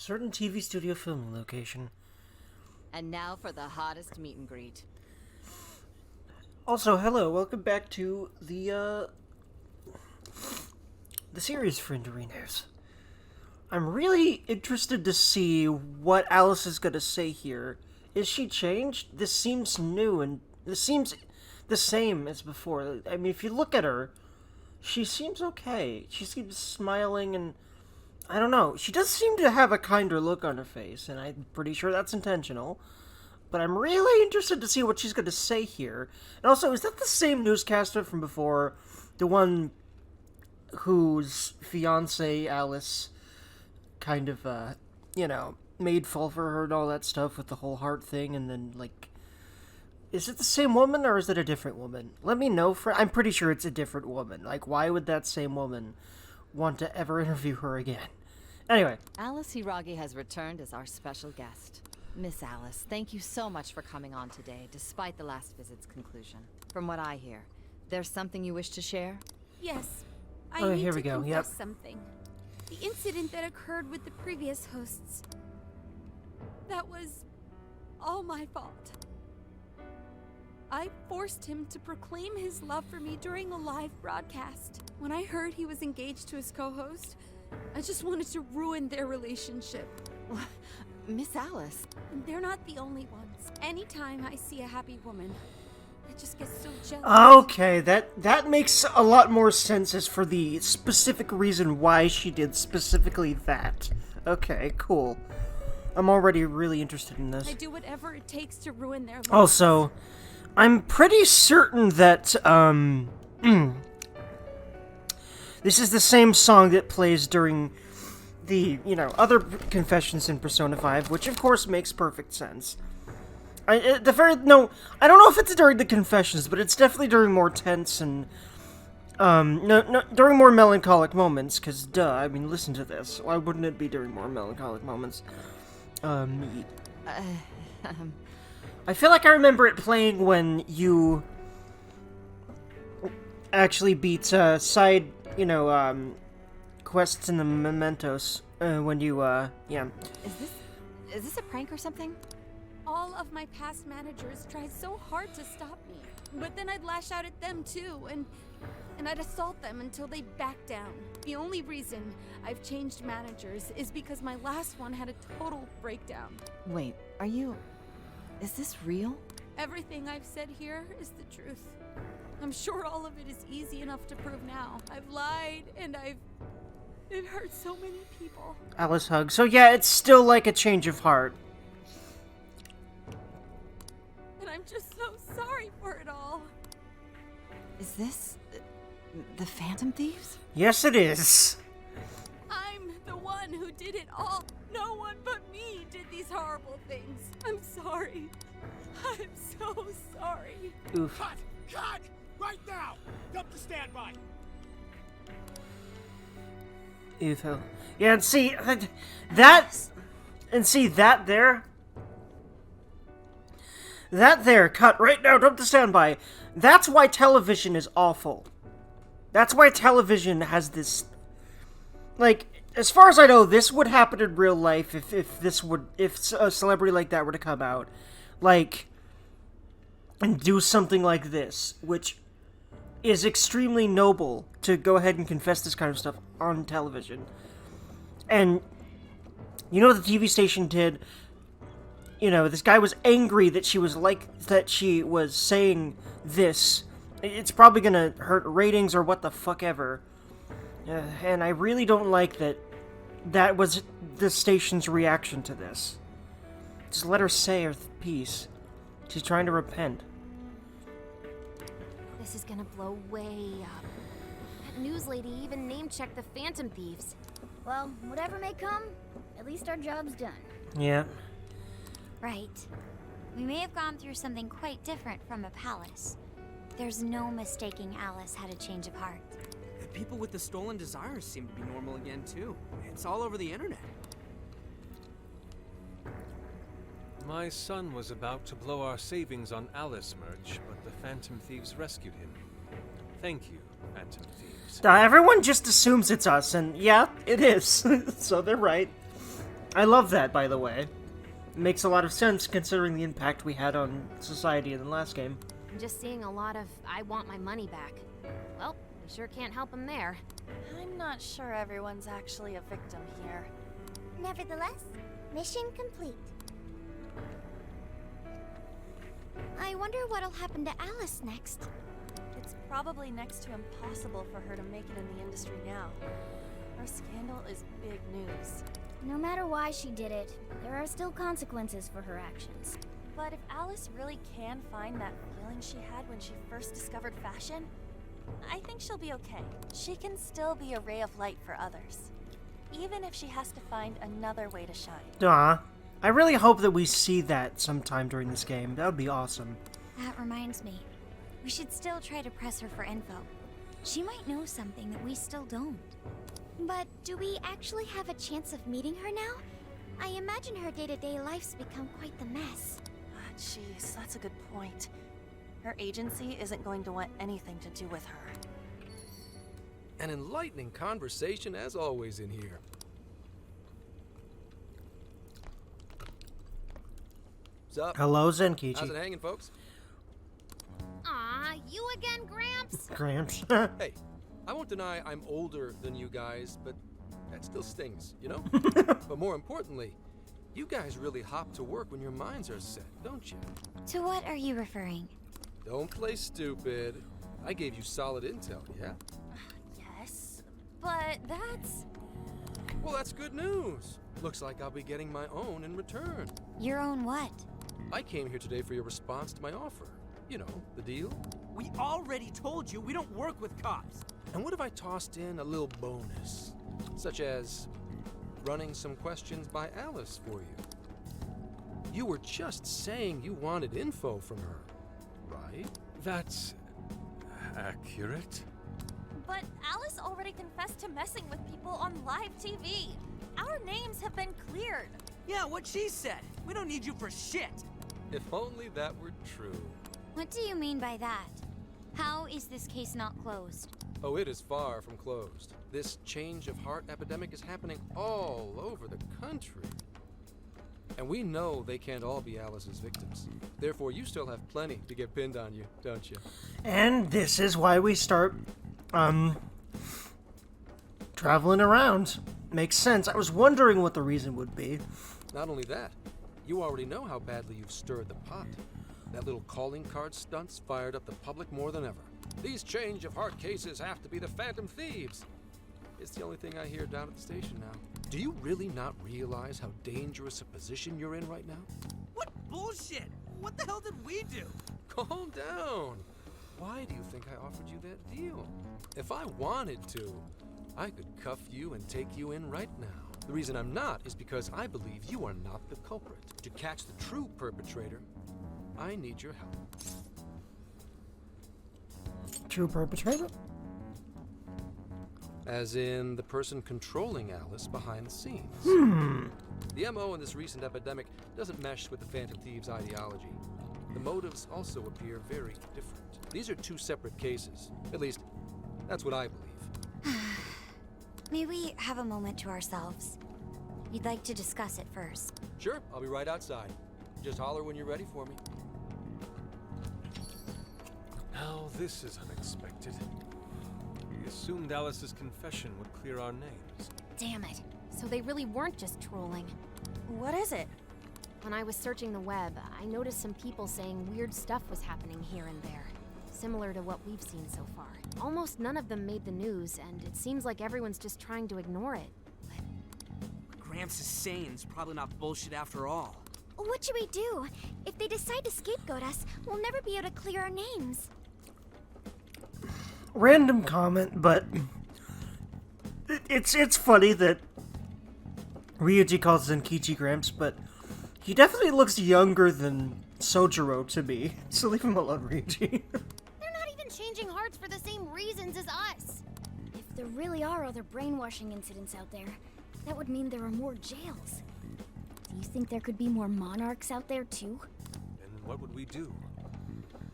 Certain TV studio filming location. And now for the hottest meet and greet. Also, hello, welcome back to the series, Frienderinos. I'm really interested to see what Alice is gonna say here. Is she changed? This seems new, and this seems the same as before. I mean, if you look at her, she seems okay. She seems smiling, and I don't know. She does seem to have a kinder look on her face, and I'm pretty sure that's intentional. But I'm really interested to see what she's going to say here. And also, is that the same newscaster from before? The one whose fiancé, Alice, kind of, made fall for her and all that stuff with the whole heart thing, and then, is it the same woman, or is it a different woman? Let me know, I'm pretty sure it's a different woman. Why would that same woman want to ever interview her again? Anyway. Alice Hiragi has returned as our special guest. Miss Alice, thank you so much for coming on today, despite the last visit's conclusion. From what I hear, there's something you wish to share? Yes. I need here to we go. confess Yep. something. The incident that occurred with the previous hosts. That was all my fault. I forced him to proclaim his love for me during a live broadcast. When I heard he was engaged to his co-host, I just wanted to ruin their relationship. Miss Alice. And they're not the only ones. Anytime I see a happy woman, I just get so jealous. Okay, that makes a lot more sense as for the specific reason why she did specifically that. Okay, cool. I'm already really interested in this. I do whatever it takes to ruin their lives. Also, I'm pretty certain that, this is the same song that plays during the, other confessions in Persona 5, which of course makes perfect sense. I don't know if it's during the confessions, but it's definitely during more tense and, during more melancholic moments, because, duh, listen to this. Why wouldn't it be during more melancholic moments? I feel like I remember it playing when you actually beat, side, quests in the mementos, when you, yeah. Is this a prank or something? All of my past managers tried so hard to stop me, but then I'd lash out at them too, and I'd assault them until they backed down. The only reason I've changed managers is because my last one had a total breakdown. Wait, is this real? Everything I've said here is the truth. I'm sure all of it is easy enough to prove now. I've lied, and it hurt so many people. Alice hug. So yeah, it's still like a change of heart. And I'm just so sorry for it all. Is this the Phantom Thieves? Yes, it is. I'm the one who did it all. No one but me did these horrible things. I'm sorry. I'm so sorry. Oof. Cut! Right now! Up to standby! Oof. Yeah, and see, that there, cut right now, don't to standby. That's why television is awful. That's why television has this, as far as I know, this would happen in real life if a celebrity like that were to come out, and do something like this, which is extremely noble to go ahead and confess this kind of stuff on television. And, what the TV station did? This guy was angry that she was saying this. It's probably gonna hurt ratings or what the fuck ever. And I really don't like that was the station's reaction to this. Just let her say her piece. She's trying to repent. This is gonna blow way up. That news lady even name-checked the Phantom Thieves. Well, whatever may come, at least our job's done. Yeah. Right. We may have gone through something quite different from a palace. There's no mistaking Alice had a change of heart. The people with the stolen desires seem to be normal again, too. It's all over the internet. My son was about to blow our savings on Alice merch, but the Phantom Thieves rescued him. Thank you, Phantom Thieves. Everyone just assumes it's us, and yeah, it is. So they're right. I love that, by the way. It makes a lot of sense considering the impact we had on society in the last game. I'm just seeing a lot of I want my money back. Well, we sure can't help him there. I'm not sure everyone's actually a victim here. Nevertheless, mission complete. I wonder what'll happen to Alice next. It's probably next to impossible for her to make it in the industry now. Her scandal is big news. No matter why she did it, there are still consequences for her actions. But if Alice really can find that feeling she had when she first discovered fashion, I think she'll be okay. She can still be a ray of light for others, even if she has to find another way to shine. Aw. I really hope that we see that sometime during this game. That would be awesome. That reminds me. We should still try to press her for info. She might know something that we still don't. But do we actually have a chance of meeting her now? I imagine her day-to-day life's become quite the mess. Ah, jeez, that's a good point. Her agency isn't going to want anything to do with her. An enlightening conversation as always in here. Sup? Hello, How's it Zenkichi. hanging, folks? Aw, you again, Gramps? Gramps. Hey, I won't deny I'm older than you guys, but that still stings, you know? But more importantly, you guys really hop to work when your minds are set, don't you? To what are you referring? Don't play stupid. I gave you solid intel, yeah? Yes, but that's... Well, that's good news. Looks like I'll be getting my own in return. Your own what? I came here today for your response to my offer. You know, the deal. We already told you we don't work with cops. And what if I tossed in a little bonus? Such as running some questions by Alice for you. You were just saying you wanted info from her, right? That's accurate. But Alice already confessed to messing with people on live TV. Our names have been cleared. Yeah, what she said. We don't need you for shit. If only that were true. What do you mean by that? How is this case not closed? Oh, it is far from closed. This change of heart epidemic is happening all over the country. And we know they can't all be Alice's victims. Therefore, you still have plenty to get pinned on you, don't you? And this is why we start, traveling around. Makes sense. I was wondering what the reason would be. Not only that, you already know how badly you've stirred the pot. That little calling card stunt's fired up the public more than ever. These change of heart cases have to be the Phantom Thieves. It's the only thing I hear down at the station now. Do you really not realize how dangerous a position you're in right now? What bullshit? What the hell did we do? Calm down. Why do you think I offered you that deal? If I wanted to, I could cuff you and take you in right now. The reason I'm not is because I believe you are not the culprit. To catch the true perpetrator, I need your help. True perpetrator? As in the person controlling Alice behind the scenes. The MO in this recent epidemic doesn't mesh with the Phantom Thieves' ideology. The motives also appear very different. These are two separate cases. At least, that's what I believe. May we have a moment to ourselves? We'd like to discuss it first. Sure, I'll be right outside. Just holler when you're ready for me. Now this is unexpected. We assumed Alice's confession would clear our names. Damn it. So they really weren't just trolling. What is it? When I was searching the web, I noticed some people saying weird stuff was happening here and there. Similar to what we've seen so far. Almost none of them made the news, and it seems like everyone's just trying to ignore it. What Gramps is saying is probably not bullshit after all. What should we do? If they decide to scapegoat us, we'll never be able to clear our names. Random comment, but it's funny that Ryuji calls Zenkichi Gramps, but he definitely looks younger than Sojiro to me. So leave him alone, Ryuji. They're not even changing hearts for the same reasons as us. If there really are other brainwashing incidents out there, that would mean there are more jails. Do you think there could be more monarchs out there too? And what would we do?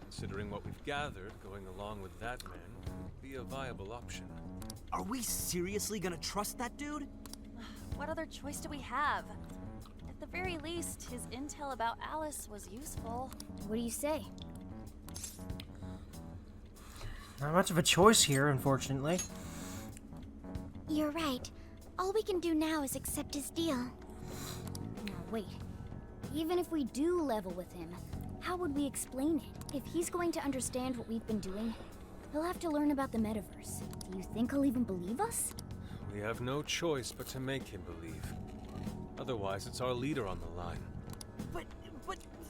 Considering what we've gathered, going along with that man would be a viable option. Are we seriously gonna trust that dude? What other choice do we have? very least, his intel about Alice was useful. What do you say? Not much of a choice here, unfortunately. You're right. All we can do now is accept his deal. Now wait. Even if we do level with him, how would we explain it? If he's going to understand what we've been doing, he'll have to learn about the metaverse. Do you think he'll even believe us? We have no choice but to make him believe. Otherwise, it's our leader on the line. But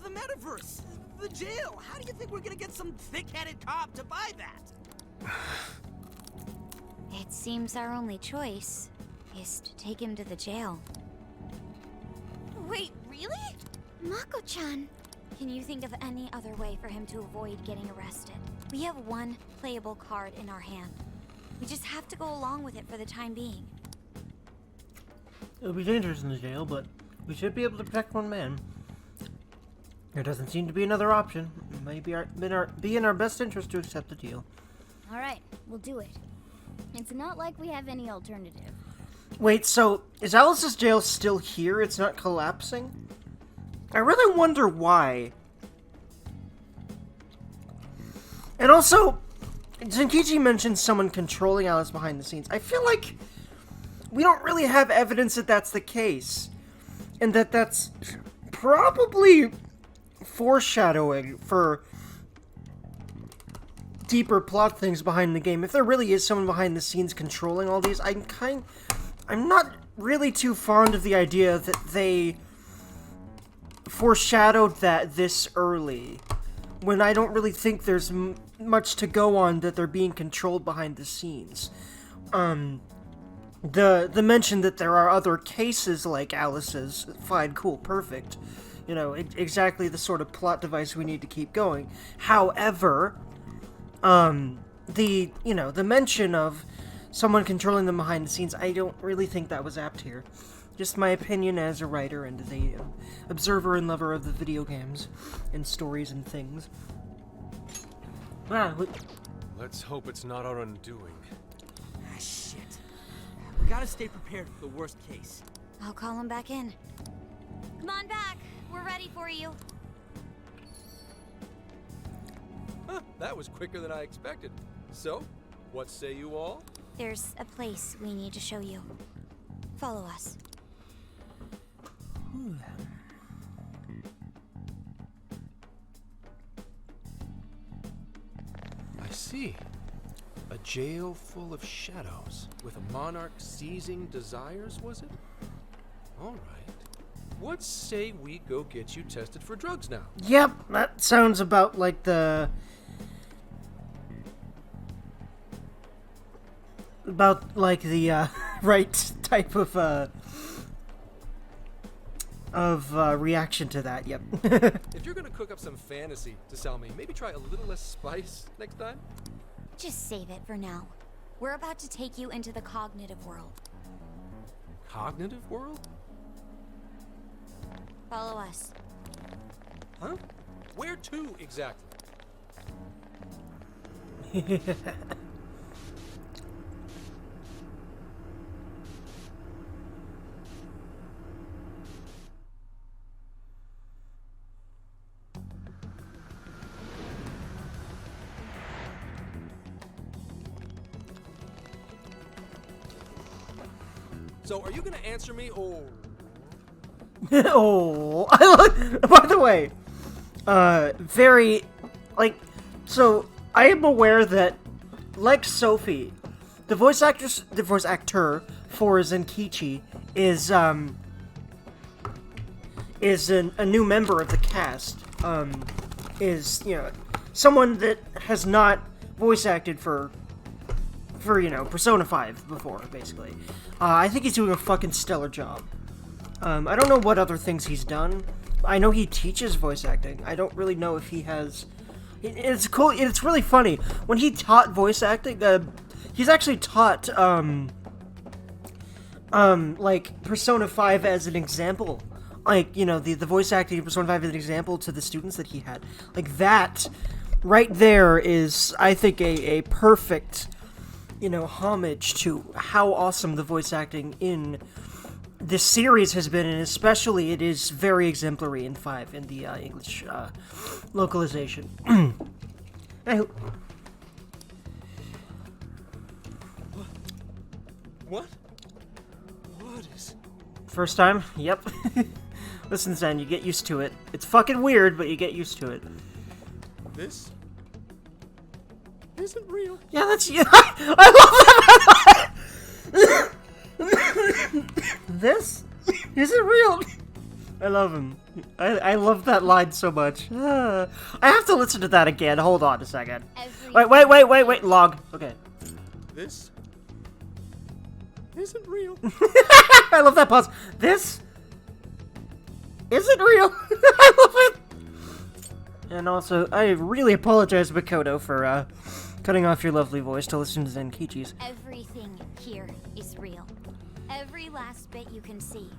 the metaverse, the jail. How do you think we're gonna get some thick-headed cop to buy that? It seems our only choice is to take him to the jail. Wait, really? Mako-chan, can you think of any other way for him to avoid getting arrested? We have one playable card in our hand. We just have to go along with it for the time being. It'll be dangerous in the jail, but we should be able to protect one man. There doesn't seem to be another option. It may be in our best interest to accept the deal. Alright, we'll do it. It's not like we have any alternative. Wait, so is Alice's jail still here? It's not collapsing? I really wonder why. And also, Zenkichi mentioned someone controlling Alice behind the scenes. I feel like we don't really have evidence that that's the case. And that that's probably foreshadowing for deeper plot things behind the game. If there really is someone behind the scenes controlling all these, I'm not really too fond of the idea that they foreshadowed that this early, when I don't really think there's much to go on that they're being controlled behind the scenes. The mention that there are other cases like Alice's, fine, cool, perfect. You know, exactly the sort of plot device we need to keep going. However, the mention of someone controlling them behind the scenes, I don't really think that was apt here. Just my opinion as a writer and as a observer and lover of the video games and stories and things. Let's hope it's not our undoing. Ah, shit. We gotta stay prepared for the worst case. I'll call him back in. Come on back. We're ready for you. Huh, that was quicker than I expected. So, what say you all? There's a place we need to show you. Follow us. I see. A jail full of shadows, with a monarch seizing desires, was it? All right. What say we go get you tested for drugs now? Yep, that sounds about like the... right type of reaction to that, yep. If you're gonna cook up some fantasy to sell me, maybe try a little less spice next time? Just save it for now. We're about to take you into the cognitive world. Cognitive world? Follow us. Huh? Where to, exactly? So, are you gonna answer me, or... Oh, I look. By the way, very, so I am aware that, like Sophie, the voice actor for Zenkichi is a new member of the cast. Is someone that has not voice acted for Persona 5 before, basically. I think he's doing a fucking stellar job. I don't know what other things he's done. I know he teaches voice acting. I don't really know if he has... It's cool. It's really funny. When he taught voice acting, he's actually taught, Persona 5 as an example. The voice acting in Persona 5 as an example to the students that he had. Like, that right there is, I think, a perfect, homage to how awesome the voice acting in this series has been, and especially it is very exemplary in 5 in the English localization. What? What is... First time? Yep. Listen, Zen, you get used to it. It's fucking weird, but you get used to it. This isn't real. Yeah, that's you. I love that. This isn't real. I love him. I love that line so much. I have to listen to that again. Hold on a second. Wait. Log. Okay. This isn't real. I love that pause. This isn't real. I love it. And also, I really apologize, Makoto, for cutting off your lovely voice to listen to Zenkichi's. Everything here is real. Every last bit you can see.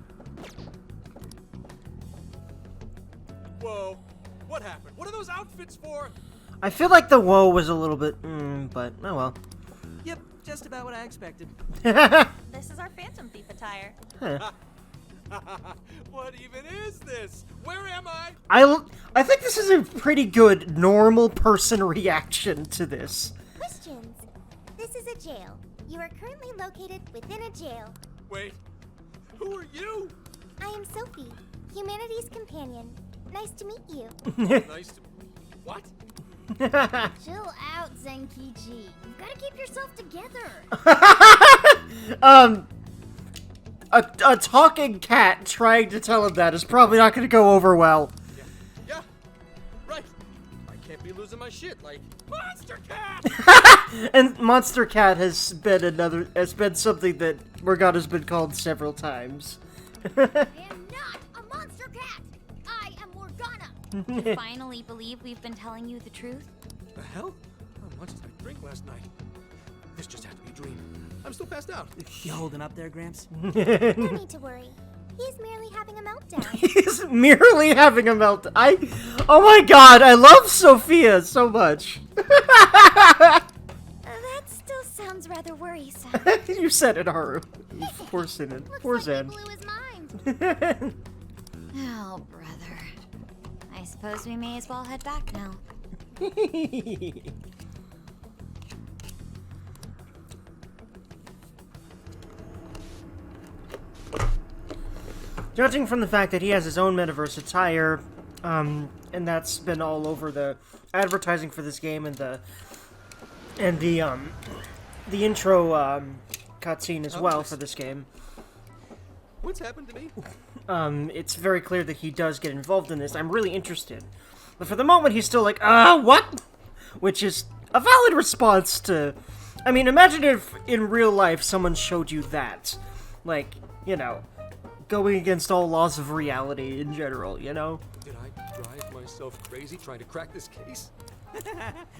Whoa. What happened? What are those outfits for? I feel like the whoa was a little bit, but oh well. Yep, just about what I expected. This is our Phantom Thief attire. What even is this? Where am I? I think this is a pretty good normal person reaction to this. Questions. This is a jail. You are currently located within a jail. Wait, who are you? I am Sophie, humanity's companion. Nice to meet you. Nice to... What? Chill out, Zenkichi. You've got to keep yourself together. A talking cat trying to tell him that is probably not going to go over well. Yeah, right. I can't be losing my shit like Monster Cat. And Monster Cat has been something that Morgana's been called several times. I am not a monster cat. I am Morgana. You finally believe we've been telling you the truth? The hell? How much did I drink last night? This just had to be a dream. I'm still passed out. You holding up there, Gramps? No need to worry. He's merely having a meltdown. He's merely having a meltdown. Oh my god, I love Sophia so much. That still sounds rather worrisome. You said it, Haru. Poor Zen. Poor Looks like Zen. he blew his mind. Oh, brother. I suppose we may as well head back now. Judging from the fact that he has his own metaverse attire, and that's been all over the advertising for this game and the intro cutscene as well for this game. What's happened to me? It's very clear that he does get involved in this. I'm really interested. But for the moment, he's still like, what? Which is a valid response to... I mean, imagine if in real life someone showed you that. Like, you know, going against all laws of reality in general, you know? Did I drive myself crazy trying to crack this case?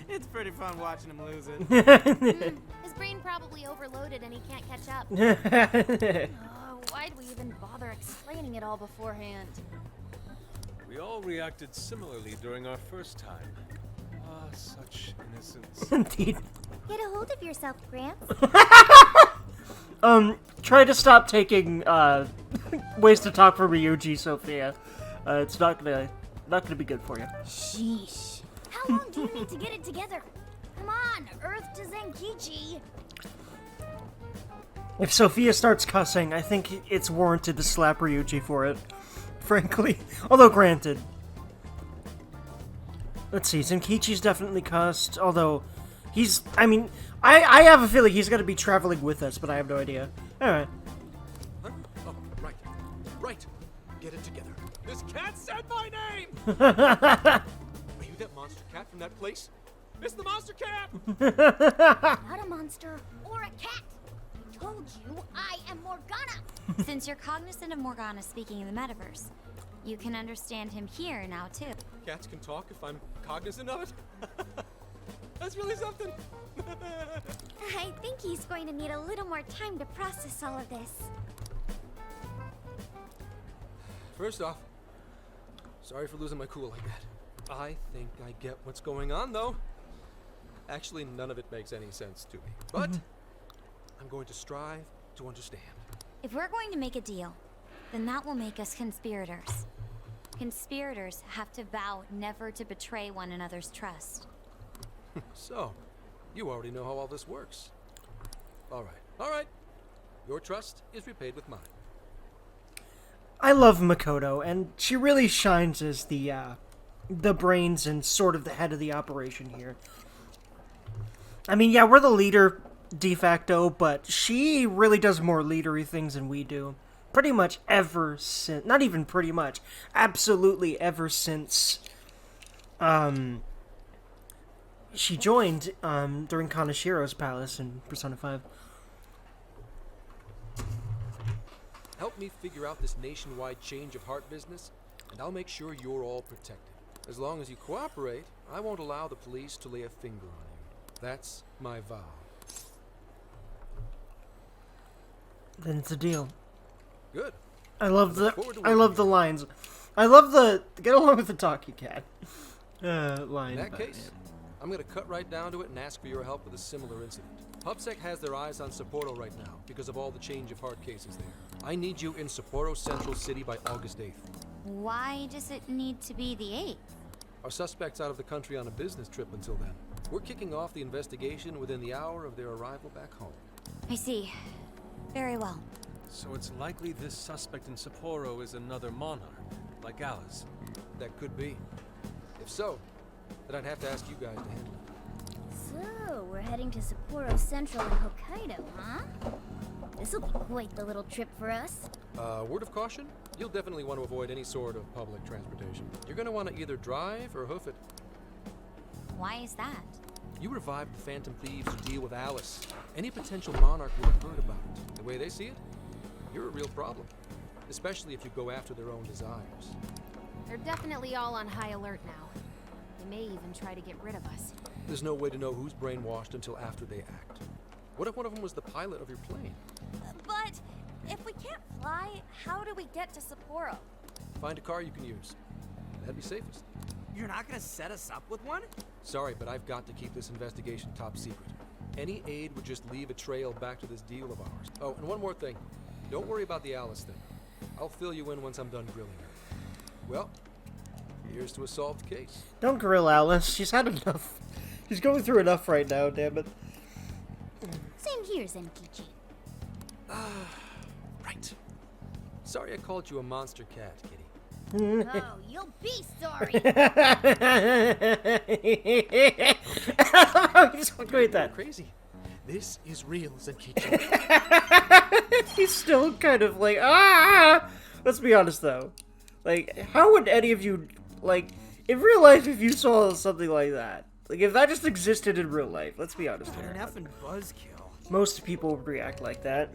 It's pretty fun watching him lose it. His brain probably overloaded and he can't catch up. Why'd we even bother explaining it all beforehand? We all reacted similarly during our first time. Ah, such innocence. Indeed. Get a hold of yourself, Gramps. Try to stop taking, ways to talk for Ryuji, Sophia. It's not gonna be good for you. Sheesh. How long do you need to get it together? Come on, Earth to Zenkichi. If Sophia starts cussing, I think it's warranted to slap Ryuji for it. Frankly. Although, granted. Let's see, Zenkichi's definitely cussed, although he's... I mean, I have a feeling he's gonna be traveling with us, but I have no idea. Alright. Huh? Oh, right. Right. Get it together. This cat said my name! Are you that monster cat from that place? It's the monster cat! Not a monster or a cat. I told you I am Morgana. Since you're cognizant of Morgana speaking in the metaverse, you can understand him here now, too. Cats can talk if I'm cognizant of it? That's really something! I think he's going to need a little more time to process all of this. First off, sorry for losing my cool like that. I think I get what's going on, though. Actually, none of it makes any sense to me. But I'm going to strive to understand. If we're going to make a deal, then that will make us conspirators. Conspirators have to vow never to betray one another's trust. So, you already know how all this works. All right. Your trust is repaid with mine. I love Makoto, and she really shines as the brains and sort of the head of the operation here. I mean, yeah, we're the leader de facto, but she really does more leadery things than we do. Pretty much ever since, not even pretty much, absolutely ever since she joined during Kanashiro's palace in Persona 5. Help me figure out this nationwide change of heart business, and I'll make sure you're all protected. As long as you cooperate, I won't allow the police to lay a finger on you. That's my vow. Then it's a deal. Good. I love the lines. I love the get along with the talkie cat line. In that case, I'm going to cut right down to it and ask for your help with a similar incident. PubSec has their eyes on Sapporo right now because of all the change of heart cases there. I need you in Sapporo Central City by August 8th. Why does it need to be the 8th? Our suspect's out of the country on a business trip until then. We're kicking off the investigation within the hour of their arrival back home. I see. Very well. So it's likely this suspect in Sapporo is another monarch, like Alice. That could be. If so, then I'd have to ask you guys to handle it. So, we're heading to Sapporo Central in Hokkaido, huh? This'll be quite the little trip for us. Word of caution, you'll definitely want to avoid any sort of public transportation. You're going to want to either drive or hoof it. Why is that? You revived the Phantom Thieves to deal with Alice. Any potential monarch would have heard about it. The way they see it, you're a real problem. Especially if you go after their own desires. They're definitely all on high alert now. They may even try to get rid of us. There's no way to know who's brainwashed until after they act. What if one of them was the pilot of your plane? But if we can't fly, how do we get to Sapporo? Find a car you can use. That'd be safest. You're not gonna set us up with one? Sorry, but I've got to keep this investigation top secret. Any aid would just leave a trail back to this deal of ours. Oh, and one more thing. Don't worry about the Alice thing. I'll fill you in once I'm done grilling her. Well, here's to a solved case. Don't grill Alice. She's had enough. She's going through enough right now, damn it. Same here, Zenkichi. Right. Sorry I called you a monster cat, kitty. Oh, you'll be sorry. You just walked away with that. Crazy. This is real, Zenkichi. He's still kind of like, ah! Let's be honest, though. Like, how would any of you, like, in real life, if you saw something like that? Like, if that just existed in real life, let's be honest here. An effing buzzkill. Most people would react like that.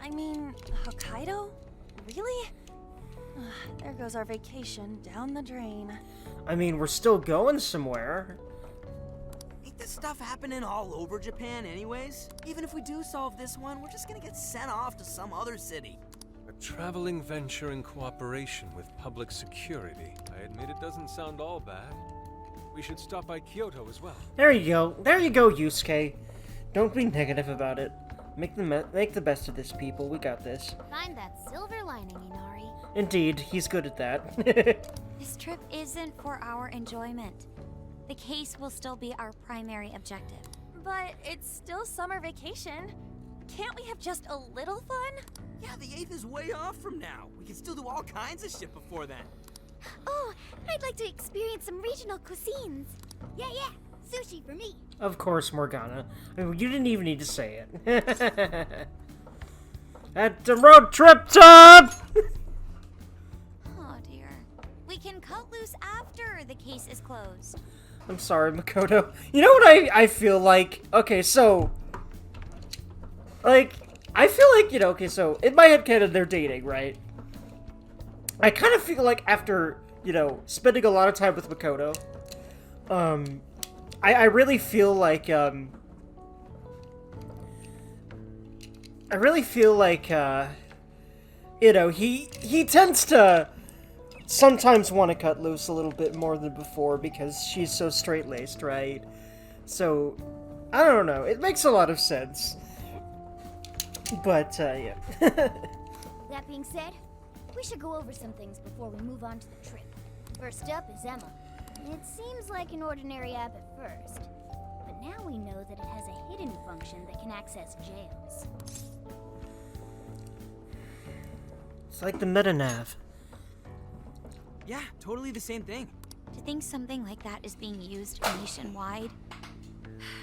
I mean, Hokkaido? Really? There goes our vacation down the drain. I mean, we're still going somewhere. Ain't this stuff happening all over Japan anyways? Even if we do solve this one, we're just gonna get sent off to some other city. A traveling venture in cooperation with public security. I admit it doesn't sound all bad. We should stop by Kyoto as well. There you go. There you go, Yusuke. Don't be negative about it. Make the best of this, people. We got this. Find that silver lining, Inari. Indeed, he's good at that. This trip isn't for our enjoyment. The case will still be our primary objective. But it's still summer vacation. Can't we have just a little fun? Yeah, the 8th is way off from now. We can still do all kinds of shit before then. Oh, I'd like to experience some regional cuisines. Yeah, sushi for me. Of course, Morgana. I mean, you didn't even need to say it. At the road trip time! Oh dear. We can cut loose after the case is closed. I'm sorry, Makoto. You know what I feel like? Okay, so... Like, I feel like, you know, okay, so, in my head canon, they're dating, right? I kind of feel like after, you know, spending a lot of time with Makoto, I really feel like, you know, he tends to sometimes want to cut loose a little bit more than before because she's so straight-laced, right? So, I don't know, it makes a lot of sense. But, yeah. That being said, We should go over some things before we move on to the trip. First up is Emma. It seems like an ordinary app at first, but now we know that it has a hidden function that can access jails. It's like the meta-nav. Yeah, totally the same thing. To think something like that is being used nationwide,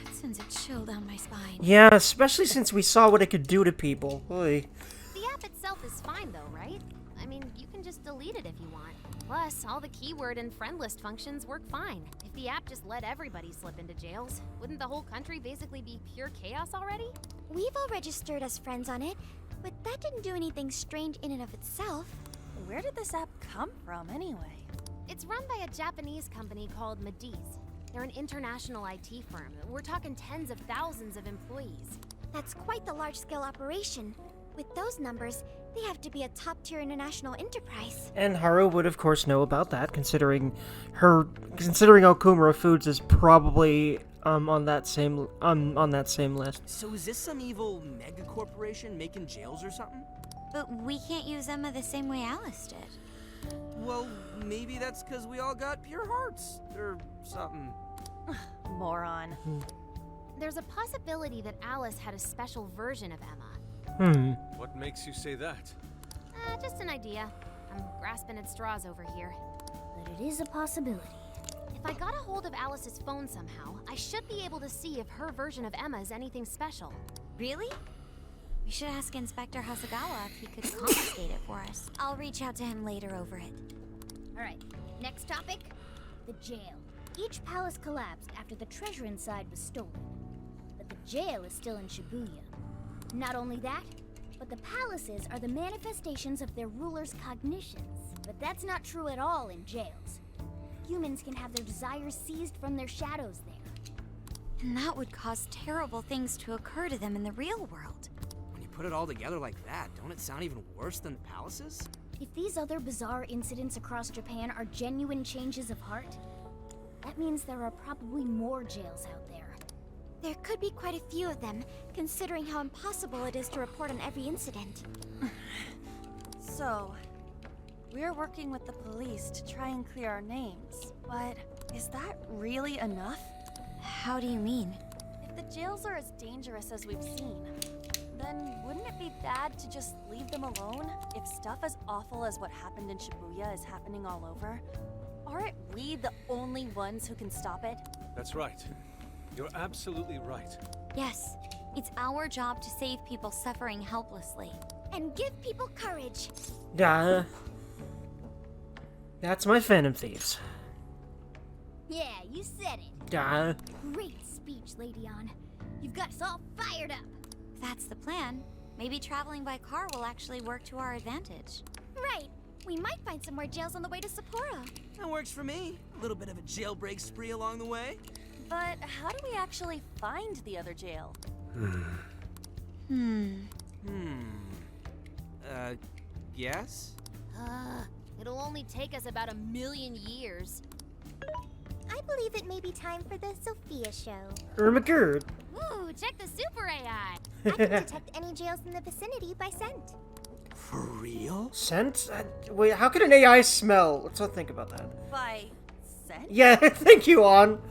it sends a chill down my spine. Yeah, especially since we saw what it could do to people. Oy. The app itself is fine though, right? I mean, you can just delete it if you want. Plus, all the keyword and friend list functions work fine. If the app just let everybody slip into jails, wouldn't the whole country basically be pure chaos already? We've all registered as friends on it, but that didn't do anything strange in and of itself. Where did this app come from, anyway? It's run by a Japanese company called Mediz. They're an international IT firm. We're talking tens of thousands of employees. That's quite the large-scale operation. With those numbers, they have to be a top-tier international enterprise. And Haru would of course know about that, considering Okumura Foods is probably on that same list. So is this some evil mega corporation making jails or something? But we can't use Emma the same way Alice did. Well, maybe that's because we all got pure hearts, or something. Moron. There's a possibility that Alice had a special version of Emma. What makes you say that? Just an idea. I'm grasping at straws over here. But it is a possibility. If I got a hold of Alice's phone somehow, I should be able to see if her version of Emma is anything special. Really? We should ask Inspector Hasagawa if he could confiscate it for us. I'll reach out to him later over it. Alright, next topic, the jail. Each palace collapsed after the treasure inside was stolen. But the jail is still in Shibuya. Not only that, but the palaces are the manifestations of their rulers' cognitions. But that's not true at all in jails. Humans can have their desires seized from their shadows there. And that would cause terrible things to occur to them in the real world. When you put it all together like that, don't it sound even worse than the palaces? If these other bizarre incidents across Japan are genuine changes of heart, that means there are probably more jails out there. There could be quite a few of them, considering how impossible it is to report on every incident. So, we're working with the police to try and clear our names, but is that really enough? How do you mean? If the jails are as dangerous as we've seen, then wouldn't it be bad to just leave them alone if stuff as awful as what happened in Shibuya is happening all over? Aren't we the only ones who can stop it? That's right. You're absolutely right. Yes, it's our job to save people suffering helplessly. And give people courage. Yeah. That's my Phantom Thieves. Yeah, you said it. Yeah. Great speech, Lady Ann. You've got us all fired up. If that's the plan, maybe traveling by car will actually work to our advantage. Right. We might find some more jails on the way to Sapporo. That works for me. A little bit of a jailbreak spree along the way. But how do we actually find the other jail? Yes? It'll only take us about 1,000,000 years. I believe it may be time for the Sophia show. Ermagerd. Ooh, check the super AI! I can detect any jails in the vicinity by scent. For real? Scent? Wait, how can an AI smell? Let's not think about that. By scent? Yeah, thank you, On.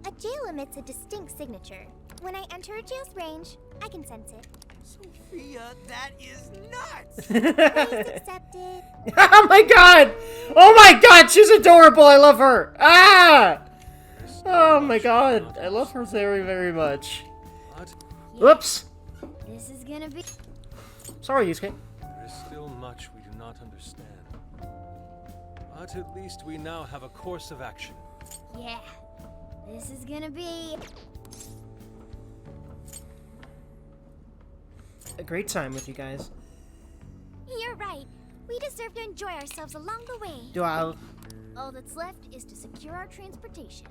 A jail emits a distinct signature. When I enter a jail's range, I can sense it. Sophia, that is nuts! Please accept it. Oh my god! Oh my god, she's adorable! I love her! Ah! Oh my god, I love her very, very much. But Whoops! This is gonna be... Sorry, Yusuke. there is still much we do not understand. But at least we now have a course of action. Yeah. This is gonna be... a great time with you guys. You're right. We deserve to enjoy ourselves along the way. Wow. All that's left is to secure our transportation.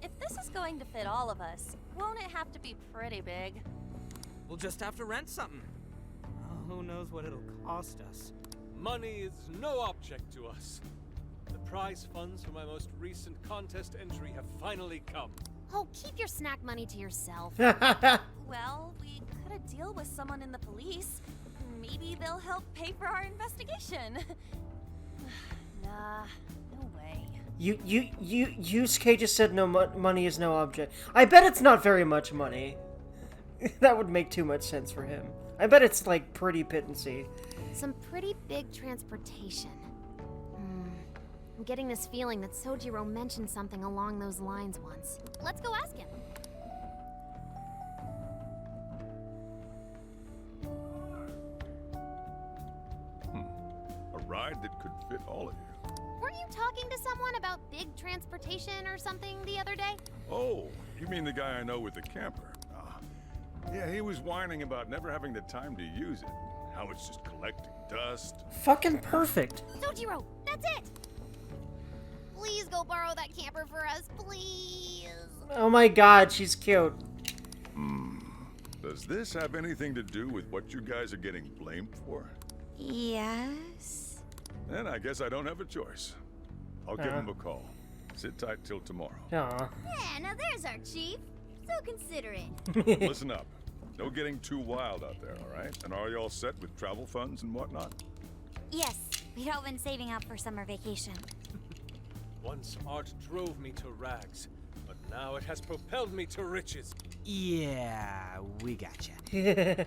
If this is going to fit all of us, won't it have to be pretty big? We'll just have to rent something. Oh, who knows what it'll cost us. Money is no object to us. The prize funds for my most recent contest entry have finally come. Oh, keep your snack money to yourself. Well, we could a deal with someone in the police. maybe they'll help pay for our investigation. Nah, no way. Yusuke just said no money is no object. I bet it's not very much money. That would make too much sense for him. I bet it's like pretty pittancy. Some pretty big transportation. I'm getting this feeling that Sojiro mentioned something along those lines once. Let's go ask him. A ride that could fit all of you. Weren't you talking to someone about big transportation or something the other day? Oh, you mean the guy I know with the camper? Yeah, he was whining about never having the time to use it. How it's just collecting dust. Fucking perfect. Sojiro, that's it! Please go borrow that camper for us, please. Oh my god, she's cute. Does this have anything to do with what you guys are getting blamed for? Yes. Then I guess I don't have a choice. I'll give him a call. Sit tight till tomorrow. Aw. Yeah, now there's our chief. So considerate. Listen up. No getting too wild out there, all right? And are you all set with travel funds and whatnot? Yes, we'd all been saving up for summer vacation. Once art drove me to rags, but now it has propelled me to riches. Yeah, we gotcha.